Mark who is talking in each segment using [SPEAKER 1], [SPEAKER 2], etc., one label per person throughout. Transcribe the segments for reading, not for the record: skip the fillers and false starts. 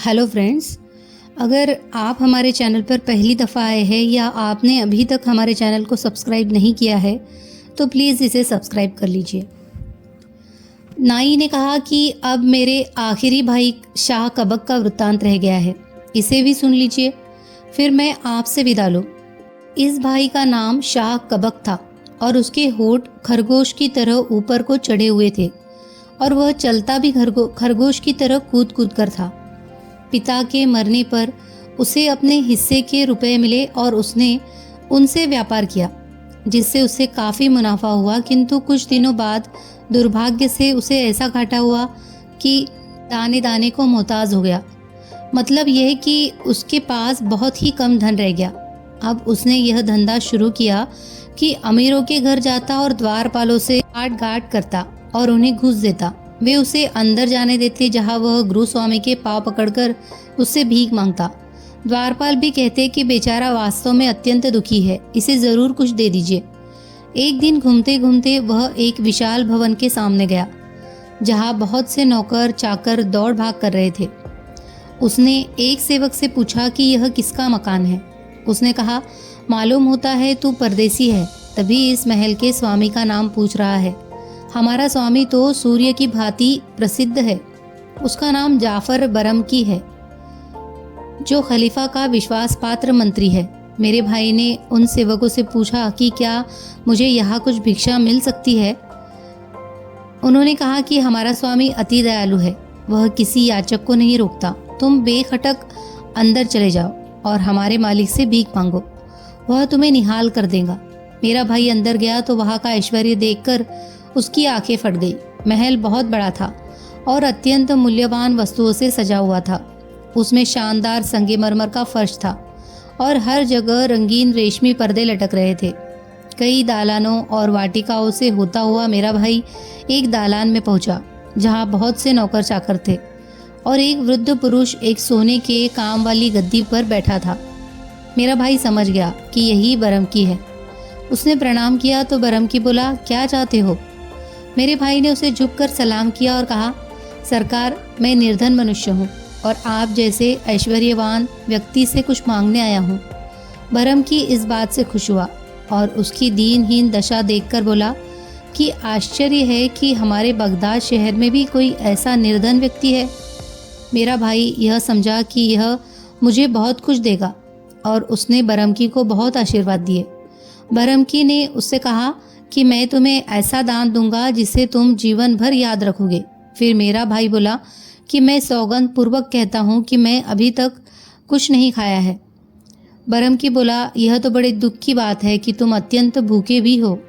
[SPEAKER 1] Hello friends, अगर आप हमारे चैनल पर पहली दफ़ा आए हैं या आपने अभी तक हमारे चैनल को सब्सक्राइब नहीं किया है तो प्लीज़ इसे सब्सक्राइब कर लीजिए। नाई ने कहा कि अब मेरे आखिरी भाई शाह कबक का वृत्तांत रह गया है, इसे भी सुन लीजिए, फिर मैं आपसे विदा लूँ। इस भाई का नाम शाह कबक था और उसके होठ खरगोश की तरह ऊपर को चढ़े हुए थे और वह चलता भी खरगोश की तरह कूद कूद कर था। पिता के मरने पर उसे अपने हिस्से के रुपए मिले और उसने उनसे व्यापार किया, जिससे उसे काफ़ी मुनाफा हुआ, किंतु कुछ दिनों बाद दुर्भाग्य से उसे ऐसा घाटा हुआ कि दाने दाने को मोहताज हो गया। मतलब यह कि उसके पास बहुत ही कम धन रह गया। अब उसने यह धंधा शुरू किया कि अमीरों के घर जाता और द्वारपालों से गाट गाट करता और उन्हें घूस देता। वे उसे अंदर जाने देते, जहां वह गुरु स्वामी के पांव पकड़कर उससे भीख मांगता। द्वारपाल भी कहते कि बेचारा वास्तव में अत्यंत दुखी है, इसे जरूर कुछ दे दीजिए। एक दिन घूमते घूमते वह एक विशाल भवन के सामने गया, जहां बहुत से नौकर चाकर दौड़ भाग कर रहे थे। उसने एक सेवक से पूछा कि यह किसका मकान है। उसने कहा, मालूम होता है तू परदेसी है, तभी इस महल के स्वामी का नाम पूछ रहा है। हमारा स्वामी तो सूर्य की भांति प्रसिद्ध है। उसका नाम जाफर बरमकी है, जो खलीफा का विश्वास पात्र मंत्री है। मेरे भाई ने उन सेवकों से पूछा कि क्या मुझे यहाँ कुछ भिक्षा मिल सकती है। उन्होंने कहा कि हमारा स्वामी अति दयालु है, वह किसी याचक को नहीं रोकता। तुम बेखटक अंदर चले जाओ और हमारे मालिक से भीख मांगो, वह तुम्हें निहाल कर देगा। मेरा भाई अंदर गया तो वहाँ का ऐश्वर्य देखकर उसकी आंखें फट गई। महल बहुत बड़ा था और अत्यंत मूल्यवान वस्तुओं से सजा हुआ था। उसमें शानदार संगमरमर का फर्श था और हर जगह रंगीन रेशमी पर्दे लटक रहे थे। कई दालानों और वाटिकाओं से होता हुआ मेरा भाई एक दालान में पहुंचा, जहां बहुत से नौकर चाकर थे और एक वृद्ध पुरुष एक सोने के काम वाली गद्दी पर बैठा था। मेरा भाई समझ गया कि यही बरमकी है। उसने प्रणाम किया तो बरमकी बोला, क्या चाहते हो? मेरे भाई ने उसे झुककर सलाम किया और कहा, सरकार, मैं निर्धन मनुष्य हूँ और आप जैसे ऐश्वर्यवान व्यक्ति से कुछ मांगने आया हूँ। बरमकी इस बात से खुश हुआ और उसकी दीनहीन दशा देखकर बोला कि आश्चर्य है कि हमारे बगदाद शहर में भी कोई ऐसा निर्धन व्यक्ति है। मेरा भाई यह समझा कि यह मुझे बहुत कुछ देगा और उसने बरमकी को बहुत आशीर्वाद दिए। बरमकी ने उससे कहा कि मैं तुम्हें ऐसा दान दूंगा जिसे तुम जीवन भर याद रखोगे। फिर मेरा भाई बोला कि मैं सौगंध पूर्वक कहता हूँ कि मैं अभी तक कुछ नहीं खाया है। बरमकी बोला, यह तो बड़े दुख की बात है कि तुम अत्यंत भूखे भी हो।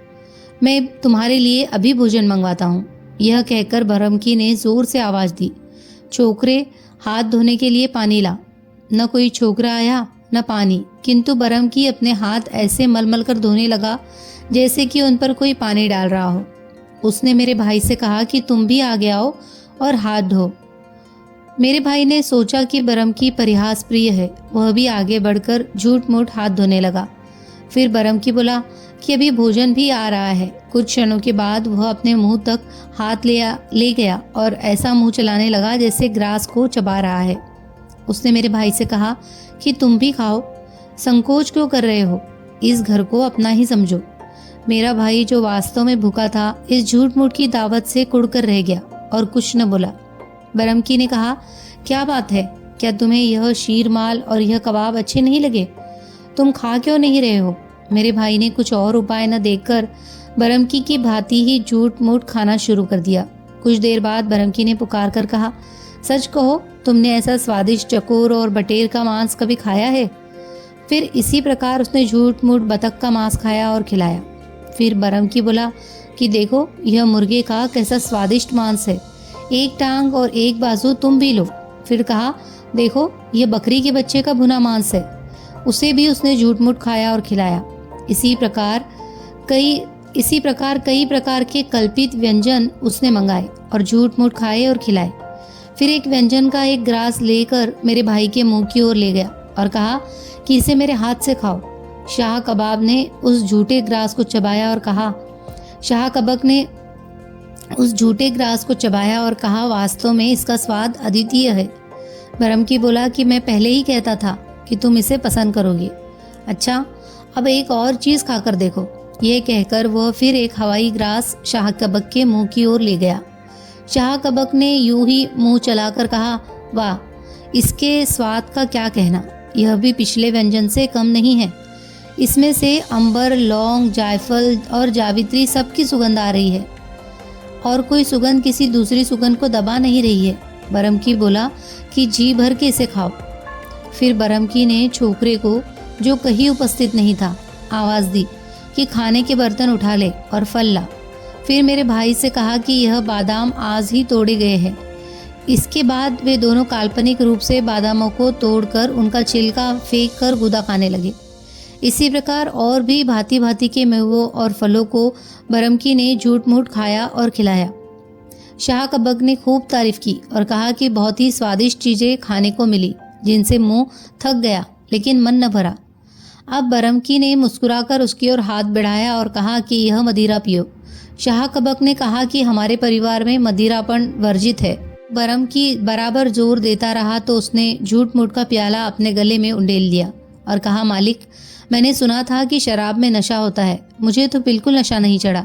[SPEAKER 1] मैं तुम्हारे लिए अभी भोजन मंगवाता हूँ। यह कहकर बरमकी ने जोर से आवाज़ दी, छोकरे, हाथ धोने के लिए पानी ला। न कोई छोकरा आया न पानी, किंतु बरमकी अपने हाथ ऐसे मलमल कर धोने लगा जैसे कि उन पर कोई पानी डाल रहा हो। उसने मेरे भाई से कहा कि तुम भी आगे आओ और हाथ धो। मेरे भाई ने सोचा कि बरमकी परिहास प्रिय है, वह भी आगे बढ़कर झूठ मूठ हाथ धोने लगा। फिर बरमकी बोला कि अभी भोजन भी आ रहा है। कुछ क्षणों के बाद वह अपने मुंह तक हाथ ले गया और ऐसा मुंह चलाने लगा जैसे ग्रास को चबा रहा है। उसने मेरे भाई से कहा कि तुम भी खाओ, संकोच क्यों कर रहे हो? इस घर को अपना ही समझो। मेरा भाई, जो वास्तव में भूखा था, इस झूठ मूठ की दावत से कुड़कर रह गया और कुछ न बोला। बरमकी ने कहा, क्या बात है? क्या तुम्हें यह शीरमाल और यह कबाब अच्छे नहीं लगे? तुम खा क्यों नहीं रहे हो? मेरे भाई ने कुछ और उपाय न देखकर बरमकी की भांति ही झूठ मूठ खाना शुरू कर दिया। कुछ देर बाद बरमकी ने पुकार कर कहा, सच कहो, तुमने ऐसा स्वादिष्ट चकोर और बटेर का मांस कभी खाया है? फिर इसी प्रकार उसने झूठ मूठ बतख का मांस खाया और खिलाया। फिर बरमकी बोला कि देखो, यह मुर्गे का कैसा स्वादिष्ट मांस है, एक टांग और एक बाजू तुम भी लो। फिर कहा, देखो, यह बकरी के बच्चे का भुना मांस है, उसे भी उसने झूठ मूठ खाया और खिलाया। इसी प्रकार कई प्रकार के कल्पित व्यंजन उसने मंगाए और झूठ मूठ खाए और खिलाए। फिर एक व्यंजन का एक ग्रास लेकर मेरे भाई के मुंह की ओर ले गया और कहा कि इसे मेरे हाथ से खाओ। शाह कबाब ने उस झूठे ग्रास को चबाया और कहा, वास्तव में इसका स्वाद अद्वितीय है। बरमकी बोला कि मैं पहले ही कहता था कि तुम इसे पसंद करोगी। अच्छा, अब एक और चीज़ खाकर देखो। यह कहकर वह फिर एक हवाई ग्रास शाह कबक के मुंह की ओर ले गया। शाह कबक ने यूं ही मुंह चलाकर कहा, वाह, इसके स्वाद का क्या कहना, यह भी पिछले व्यंजन से कम नहीं है। इसमें से अंबर, लौंग, जायफल और जावित्री सबकी सुगंध आ रही है और कोई सुगंध किसी दूसरी सुगंध को दबा नहीं रही है। बरमकी बोला कि जी भर के इसे खाओ। फिर बरमकी ने छोकरे को, जो कहीं उपस्थित नहीं था, आवाज़ दी कि खाने के बर्तन उठा ले और फल ला। फिर मेरे भाई से कहा कि यह बादाम आज ही तोड़े गए हैं। इसके बाद वे दोनों काल्पनिक रूप से बादामों को तोड़कर उनका छिलका फेंक कर गुदा खाने लगे। इसी प्रकार और भी भांति भांति के मेवों और फलों को बरमकी ने झूठ मूठ खाया और खिलाया। शाह कबक ने खूब तारीफ की और कहा कि बहुत ही स्वादिष्ट चीज़ें खाने को मिली, जिनसे मुंह थक गया लेकिन मन न भरा। अब बरमकी ने मुस्कुराकर उसकी ओर हाथ बढ़ाया और कहा कि यह मदिरा पियो। शाह कबक ने कहा कि हमारे परिवार में मदिरापन वर्जित है। बरमकी बराबर जोर देता रहा तो उसने झूठ मूठ का प्याला अपने गले में उंडेल लिया और कहा, मालिक, मैंने सुना था कि शराब में नशा होता है, मुझे तो बिल्कुल नशा नहीं चढ़ा।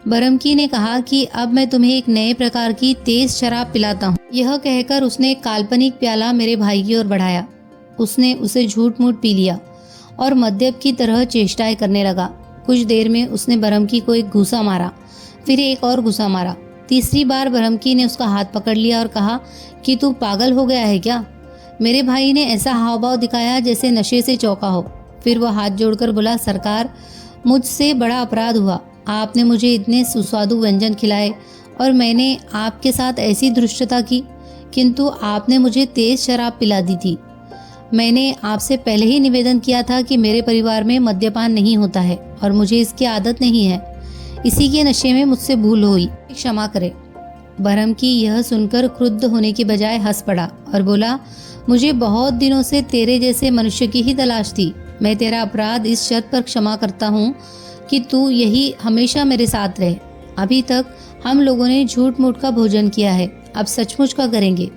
[SPEAKER 1] बरमकी ने कहा कि अब मैं तुम्हें एक नए प्रकार की तेज शराब पिलाता हूँ। यह कहकर उसने एक काल्पनिक प्याला मेरे भाई की ओर बढ़ाया। उसने उसे झूठ मूठ पी लिया और मद्यप की तरह चेष्टाएं करने लगा। कुछ देर में उसने बरमकी को एक घूसा मारा, फिर एक और घूसा मारा। तीसरी बार बरमकी ने उसका हाथ पकड़ लिया और कहा कि तू पागल हो गया है क्या? मेरे भाई ने ऐसा हाव भाव दिखाया जैसे नशे से चौंका हो। फिर वह हाथ जोड़कर बोला, सरकार, मुझसे बड़ा अपराध हुआ। आपने मुझे इतने सुस्वादु व्यंजन खिलाए और मैंने आपके साथ ऐसी धृष्टता की, किंतु आपने मुझे तेज शराब पिला दी थी। मैंने आपसे पहले ही निवेदन किया था कि मेरे परिवार में मद्यपान नहीं होता है और मुझे इसकी आदत नहीं है। इसी के नशे में मुझसे भूल हुई, क्षमा करे। बरमकी यह सुनकर क्रुद्ध होने की बजाय हंस पड़ा और बोला, मुझे बहुत दिनों से तेरे जैसे मनुष्य की ही तलाश थी। मैं तेरा अपराध इस शर्त पर क्षमा करता हूँ कि तू यही हमेशा मेरे साथ रहे। अभी तक हम लोगों ने झूठ मूठ का भोजन किया है, अब सचमुच का करेंगे।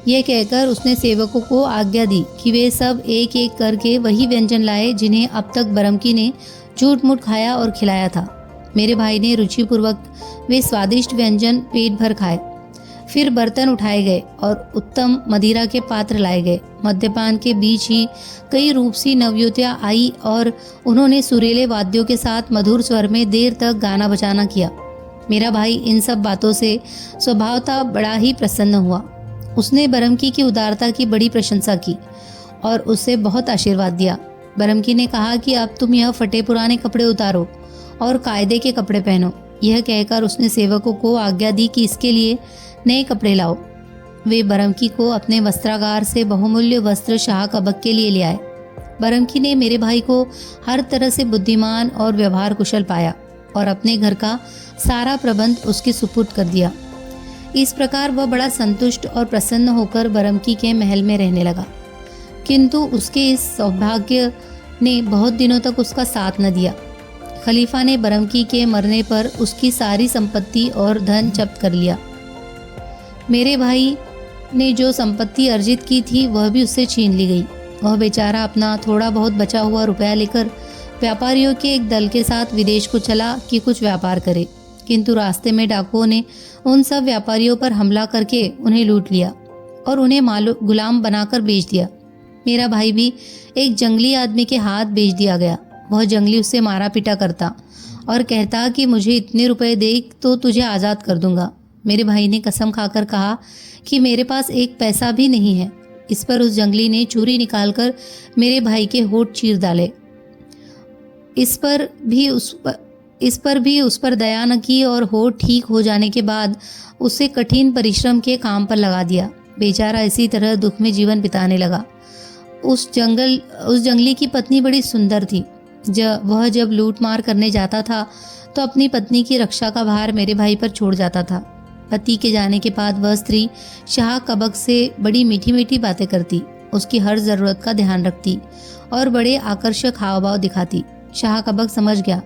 [SPEAKER 1] यह कहकर उसने सेवकों को आज्ञा दी कि वे सब एक एक करके वही व्यंजन लाए जिन्हें अब तक बरमकी ने झूठ मूठ खाया और खिलाया था। मेरे भाई ने रुचिपूर्वक वे स्वादिष्ट व्यंजन पेट भर खाए। फिर बर्तन उठाए गए और उत्तम मदिरा के पात्र लाए गए। मद्यपान के बीच ही कई रूपसी नवयुवतियाँ आई और उन्होंने सुरीले वाद्यों के साथ मधुर स्वर में देर तक गाना बजाना किया। मेरा भाई इन सब बातों से स्वभावतः बड़ा ही प्रसन्न हुआ। उसने बरमकी की उदारता की बड़ी प्रशंसा की और उससे बहुत आशीर्वाद दिया। बरमकी ने कहा कि अब तुम यह फटे पुराने कपड़े उतारो और कायदे के कपड़े पहनो। यह कहकर उसने सेवकों को आज्ञा दी कि इसके लिए नए कपड़े लाओ। वे बरमकी को अपने वस्त्रागार से बहुमूल्य वस्त्र शाह कबक के लिए ले आए। बरमकी ने मेरे भाई को हर तरह से बुद्धिमान और व्यवहार कुशल पाया और अपने घर का सारा प्रबंध उसके सुपुर्द कर दिया। इस प्रकार वह बड़ा संतुष्ट और प्रसन्न होकर बरमकी के महल में रहने लगा। किंतु उसके इस सौभाग्य ने बहुत दिनों तक उसका साथ न दिया। खलीफा ने बरमकी के मरने पर उसकी सारी संपत्ति और धन जब्त कर लिया। मेरे भाई ने जो संपत्ति अर्जित की थी वह भी उससे छीन ली गई। वह बेचारा अपना थोड़ा बहुत बचा हुआ रुपया लेकर व्यापारियों के एक दल के साथ विदेश को चला कि कुछ व्यापार करे, किंतु रास्ते में डाकुओं ने उन सब व्यापारियों पर हमला करके उन्हें लूट लिया और उन्हें गुलाम बनाकर बेच दिया। मेरा भाई भी एक जंगली आदमी के हाथ बेच दिया गया। वह जंगली उससे मारा पीटा करता और कहता कि मुझे इतने रुपए दे तो तुझे आज़ाद कर दूंगा। मेरे भाई ने कसम खाकर कहा कि मेरे पास एक पैसा भी नहीं है। इस पर उस जंगली ने छुरी निकालकर मेरे भाई के होठ चीर डाले। इस पर भी उस पर दया न की और होठ ठीक हो जाने के बाद उसे कठिन परिश्रम के काम पर लगा दिया। बेचारा इसी तरह दुख में जीवन बिताने लगा। उस जंगली की पत्नी बड़ी सुंदर थी। जब लूट मार करने जाता था तो अपनी पत्नी की रक्षा का भार मेरे भाई पर छोड़ जाता था। पति के जाने के बाद वह स्त्री शाह कबक से बड़ी मीठी मीठी बातें करती, उसकी हर ज़रूरत का ध्यान रखती और बड़े आकर्षक हाव भाव दिखाती। शाह कबक समझ गया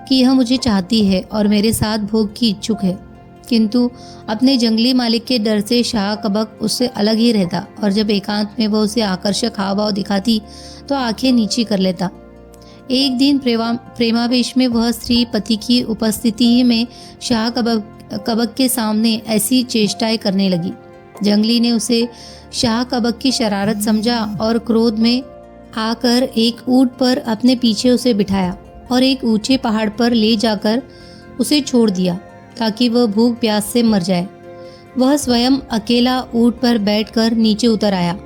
[SPEAKER 1] कि यह मुझे चाहती है और मेरे साथ भोग की इच्छुक है, किंतु अपने जंगली मालिक के डर से शाह कबक उससे अलग ही रहता और जब एकांत में वह उसे आकर्षक हाव भाव दिखाती तो आंखें नीची कर लेता। एक दिन प्रेमावेश में वह स्त्री पति की उपस्थिति ही में शाह कबक के सामने ऐसी चेष्टाएं करने लगी। जंगली ने उसे शाह कबक की शरारत समझा और क्रोध में आकर एक ऊंट पर अपने पीछे उसे बिठाया और एक ऊंचे पहाड़ पर ले जाकर उसे छोड़ दिया ताकि वह भूख प्यास से मर जाए। वह स्वयं अकेला ऊंट पर बैठकर नीचे उतर आया।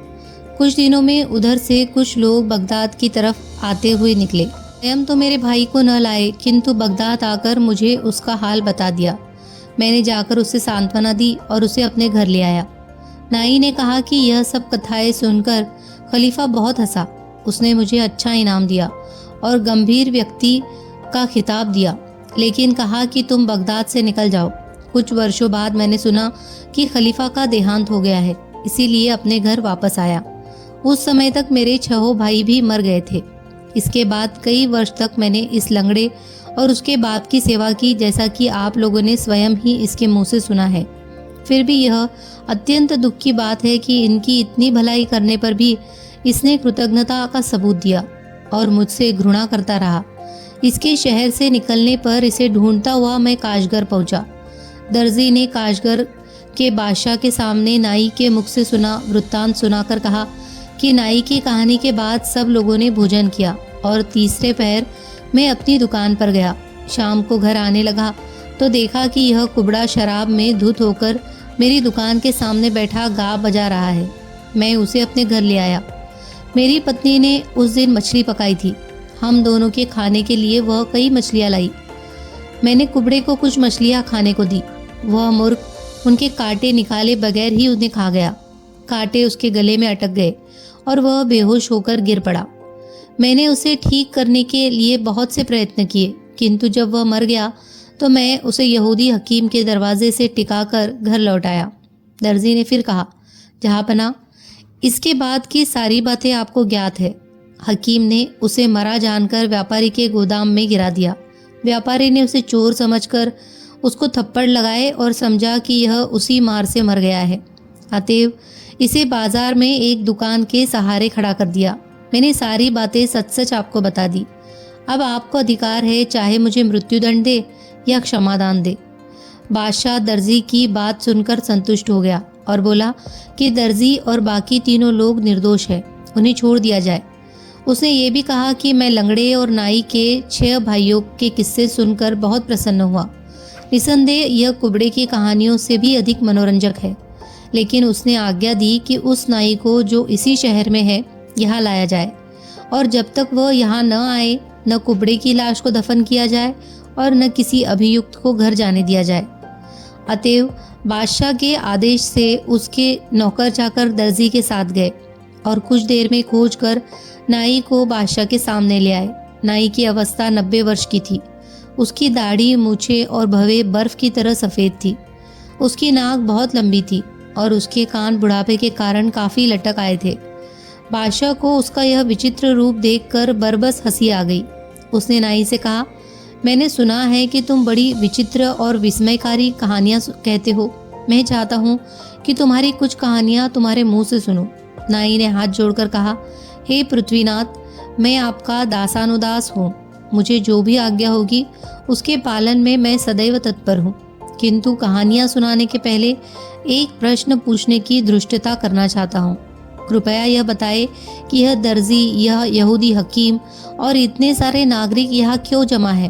[SPEAKER 1] कुछ दिनों में उधर से कुछ लोग बगदाद की तरफ आते हुए निकले। स्वयं तो मेरे भाई को न लाए किंतु बगदाद आकर मुझे उसका हाल बता दिया। मैंने जाकर उसे सांत्वना दी और उसे अपने घर ले आया। नाई ने कहा कि यह सब कथाएं सुनकर खलीफा बहुत हंसा। उसने मुझे अच्छा इनाम दिया और गंभीर व्यक्ति का खिताब दिया, लेकिन कहा कि तुम बगदाद से निकल जाओ। कुछ वर्षों बाद मैंने सुना कि खलीफा का देहांत हो गया है, इसीलिए अपने घर वापस आया। उस समय तक मेरे 6 भाई भी मर गए थे। इसके बाद कई वर्ष तक मैंने इस लंगड़े और उसके बाप की सेवा की, जैसा कि आप लोगों ने स्वयं ही इसके मुंह से सुना है। फिर भी यह अत्यंत दुख की बात है कि इनकी इतनी भलाई करने पर भी इसने कृतज्ञता का सबूत दिया और मुझसे घृणा करता रहा। इसके शहर से निकलने पर इसे ढूंढता हुआ मैं काशगर पहुंचा। दर्जी ने काशगर के बादशाह के सामने नाई के मुख से सुना वृत्तांत सुनाकर कहा कि नाई की कहानी के बाद सब लोगों ने भोजन किया और तीसरे पहर मैं अपनी दुकान पर गया। शाम को घर आने लगा तो देखा कि यह कुबड़ा शराब में धुत होकर मेरी दुकान के सामने बैठा गा बजा रहा है। मैं उसे अपने घर ले आया। मेरी पत्नी ने उस दिन मछली पकाई थी। हम दोनों के खाने के लिए वह कई मछलियाँ लाई। मैंने कुबड़े को कुछ मछलियाँ खाने को दी। वह मूर्ख उनके कांटे निकाले बगैर ही उन्हें खा गया। कांटे उसके गले में अटक गए और वह बेहोश होकर गिर पड़ा। मैंने उसे ठीक करने के लिए बहुत से प्रयत्न किए, किंतु जब वह मर गया तो मैं उसे यहूदी हकीम के दरवाजे से टिकाकर घर लौट आया। दर्जी ने फिर कहा, जहाँपना, इसके बाद की सारी बातें आपको ज्ञात है। हकीम ने उसे मरा जानकर व्यापारी के गोदाम में गिरा दिया। व्यापारी ने उसे चोर समझकर उसको थप्पड़ लगाए और समझा कि यह उसी मार से मर गया है। अतएव इसे बाजार में एक दुकान के सहारे खड़ा कर दिया। मैंने सारी बातें सच सच आपको बता दी। अब आपको अधिकार है, चाहे मुझे मृत्युदंड दे या क्षमादान दे। बादशाह दर्जी की बात सुनकर संतुष्ट हो गया और बोला कि दर्जी और बाकी तीनों लोग निर्दोष हैं, उन्हें छोड़ दिया जाए। उसने ये भी कहा कि मैं लंगड़े और नाई के 6 भाइयों के किस्से सुनकर बहुत प्रसन्न हुआ। निसंदेह यह कुबड़े की कहानियों से भी अधिक मनोरंजक है, लेकिन उसने आज्ञा दी कि उस नाई को जो इसी शहर में है यहाँ लाया जाए और जब तक वह यहाँ न आए न कुबड़े की लाश को दफन किया जाए और न किसी अभियुक्त को घर जाने दिया जाए। अतएव बादशाह के आदेश से उसके नौकर चाकर दर्जी के साथ गए और कुछ देर में खोज कर नाई को बादशाह के सामने ले आए। नाई की अवस्था 90 वर्ष की थी। उसकी दाढ़ी, मूछें और भवें बर्फ की तरह सफ़ेद थी। उसकी नाक बहुत लंबी थी और उसके कान बुढ़ापे के कारण काफ़ी लटक आए थे। बादशाह को उसका यह विचित्र रूप देखकर बरबस हंसी आ गई। उसने नाई से कहा, मैंने सुना है कि तुम बड़ी विचित्र और विस्मयकारी कहानियाँ कहते हो। मैं चाहता हूँ कि तुम्हारी कुछ कहानियाँ तुम्हारे मुंह से सुनो। नाई ने हाथ जोड़कर कहा, हे पृथ्वीनाथ, मैं आपका दासानुदास हूँ। मुझे जो भी आज्ञा होगी उसके पालन में मैं सदैव तत्पर हूँ, किंतु कहानियाँ सुनाने के पहले एक प्रश्न पूछने की धृष्टता करना चाहता हूँ। कृपया यह बताए कि यह दर्जी, यह यहूदी हकीम और इतने सारे नागरिक यहाँ क्यों जमा है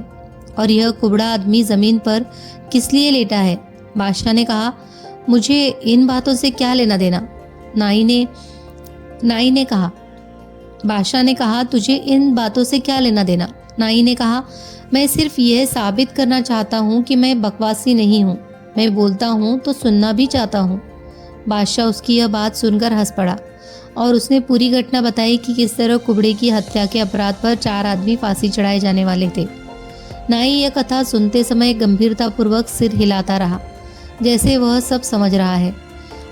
[SPEAKER 1] और यह कुबड़ा आदमी ज़मीन पर किस लिए लेटा है? बादशाह ने कहा, मुझे इन बातों से क्या लेना देना? नाई ने कहा, बादशाह ने कहा, तुझे इन बातों से क्या लेना देना? नाई ने कहा, मैं सिर्फ यह साबित करना चाहता हूँ कि मैं बकवासी नहीं हूँ। मैं बोलता हूँ तो सुनना भी चाहता हूँ। बादशाह उसकी यह बात सुनकर हंस पड़ा और उसने पूरी घटना बताई कि किस तरह कुबड़े की हत्या के अपराध पर 4 आदमी फांसी चढ़ाए जाने वाले थे। नाई यह कथा सुनते समय गंभीरतापूर्वक सिर हिलाता रहा, जैसे वह सब समझ रहा है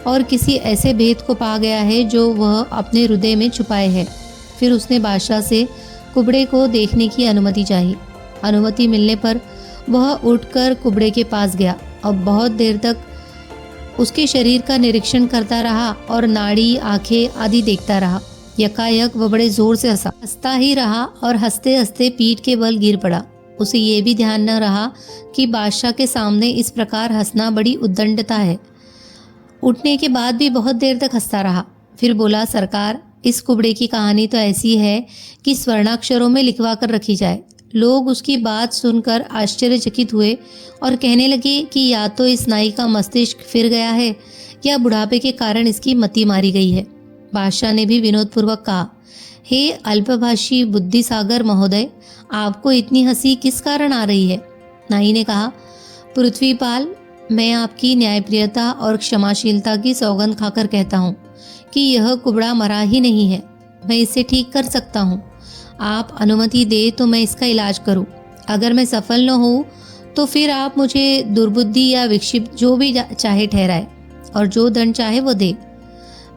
[SPEAKER 1] और किसी ऐसे भेद को पा गया है जो वह अपने हृदय में छुपाए है। फिर उसने बादशाह से कुबड़े को देखने की अनुमति चाही। अनुमति मिलने पर वह उठकर कुबड़े के पास गया। और बहुत देर तक उसके शरीर का निरीक्षण करता रहा और नाड़ी, आंखें आदि देखता रहा। यकायक वह बड़े जोर से हंसता ही रहा और हंसते हंसते पीठ के बल गिर पड़ा। उसे ये भी ध्यान न रहा कि बादशाह के सामने इस प्रकार हंसना बड़ी उद्दंडता है। उठने के बाद भी बहुत देर तक हंसता रहा। फिर बोला, सरकार, इस कुबड़े की कहानी तो ऐसी है कि स्वर्णाक्षरों में लिखवा कर रखी जाए। लोग उसकी बात सुनकर आश्चर्यचकित हुए और कहने लगे कि या तो इस नाई का मस्तिष्क फिर गया है या बुढ़ापे के कारण इसकी मति मारी गई है। बादशाह ने भी विनोदपूर्वक कहा, हे अल्पभाषी बुद्धिसागर महोदय, आपको इतनी हंसी किस कारण आ रही है? नाई ने कहा, पृथ्वीपाल, मैं आपकी न्यायप्रियता और क्षमाशीलता की सौगंध खाकर कहता हूँ कि यह कुबड़ा मरा ही नहीं है। मैं इसे ठीक कर सकता हूँ। आप अनुमति दे तो मैं इसका इलाज करूँ। अगर मैं सफल न हूँ तो फिर आप मुझे दुर्बुद्धि या विक्षिप्त जो भी चाहे ठहराए और जो दंड चाहे वो दे।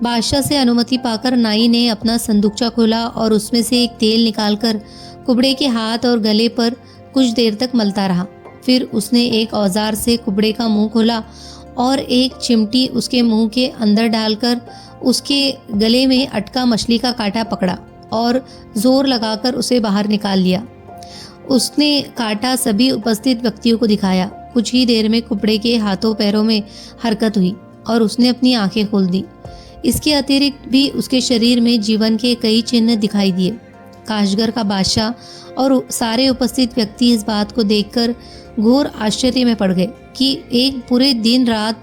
[SPEAKER 1] बादशाह से अनुमति पाकर नाई ने अपना संदूकचा खोला और उसमें से एक तेल निकालकर कुबड़े के हाथ और गले पर कुछ देर तक मलता रहा। फिर उसने एक औजार से कुबड़े का मुंह खोला और एक चिमटी उसके मुंह के अंदर डालकर उसके गले में अटका मछली का कांटा पकड़ा और जोर लगाकर उसे बाहर निकाल लिया। उसने कांटा सभी उपस्थित व्यक्तियों को दिखाया। कुछ ही देर में कुबड़े के हाथों पैरों में हरकत हुई और उसने अपनी आंखें खोल दी। इसके अतिरिक्त भी उसके शरीर में जीवन के कई चिन्ह दिखाई दिए। काशगर का बादशाह और सारे उपस्थित व्यक्ति इस बात को देखकर घोर आश्चर्य में पड़ गए कि एक पूरे दिन रात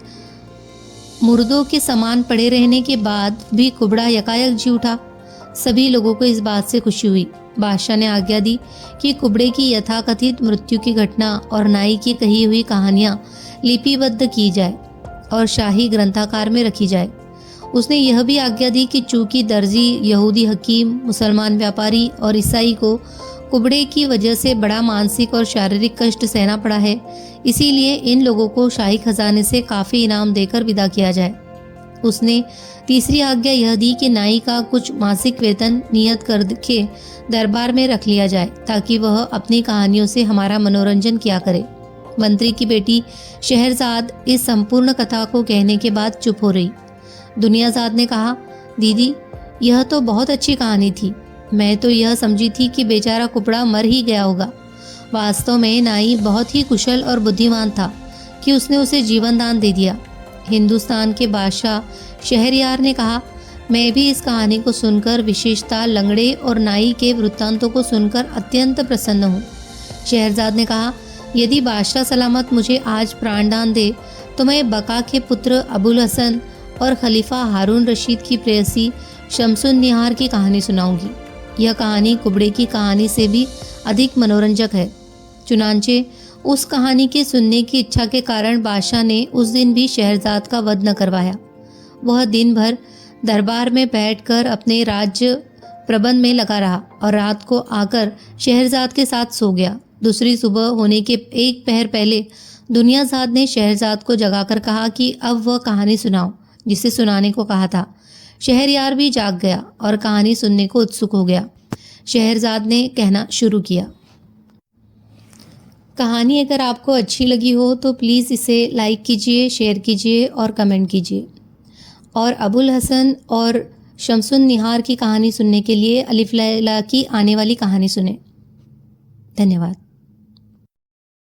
[SPEAKER 1] मुर्दों के समान पड़े रहने के बाद भी कुबड़ा यकायक जी उठा। सभी लोगों को इस बात से खुशी हुई। बादशाह ने आज्ञा दी कि कुबड़े की यथाकथित मृत्यु की घटना और नाई की कही हुई कहानियां लिपिबद्ध की जाए और शाही ग्रंथाकार में रखी जाए। उसने यह भी आज्ञा दी कि चूंकि दर्जी, यहूदी हकीम, मुसलमान व्यापारी और ईसाई को कुबड़े की वजह से बड़ा मानसिक और शारीरिक कष्ट सहना पड़ा है, इसीलिए इन लोगों को शाही खजाने से काफ़ी इनाम देकर विदा किया जाए। उसने तीसरी आज्ञा यह दी कि नाई का कुछ मासिक वेतन नियत करके दरबार में रख लिया जाए ताकि वह अपनी कहानियों से हमारा मनोरंजन किया करे। मंत्री की बेटी शहरजाद इस संपूर्ण कथा को कहने के बाद चुप हो रही। दुनियाजाद ने कहा, दीदी, यह तो बहुत अच्छी कहानी थी। मैं तो यह समझी थी कि बेचारा कुबड़ा मर ही गया होगा। वास्तव में नाई बहुत ही कुशल और बुद्धिमान था कि उसने उसे जीवन दान दे दिया। हिंदुस्तान के बादशाह शहरयार ने कहा, मैं भी इस कहानी को सुनकर, विशेषतः लंगड़े और नाई के वृत्तांतों को सुनकर अत्यंत प्रसन्न हूँ। शहरजाद ने कहा, यदि बादशाह सलामत मुझे आज प्राणदान दे तो मैं बका के पुत्र अबुल हसन और खलीफा हारून रशीद की प्रेयसी शमसुन निहार की कहानी सुनाऊंगी। यह कहानी कुबड़े की कहानी से भी अधिक मनोरंजक है। चुनांचे उस कहानी के सुनने की इच्छा के कारण बादशाह ने उस दिन भी शहरजाद का वध न करवाया। वह दिन भर दरबार में बैठकर अपने राज्य प्रबंध में लगा रहा और रात को आकर शहरजाद के साथ सो गया। दूसरी सुबह होने के एक पहर पहले दुनियाजाद ने शहरजाद को जगाकर कहा कि अब वह कहानी सुनाओ जिसे सुनाने को कहा था। शहरयार भी जाग गया और कहानी सुनने को उत्सुक हो गया। शहरजाद ने कहना शुरू किया, कहानी अगर आपको अच्छी लगी हो तो प्लीज़ इसे लाइक कीजिए, शेयर कीजिए और कमेंट कीजिए। और अबुल हसन और शमसुन निहार की कहानी सुनने के लिए अलिफ लैला की आने वाली कहानी सुने। धन्यवाद।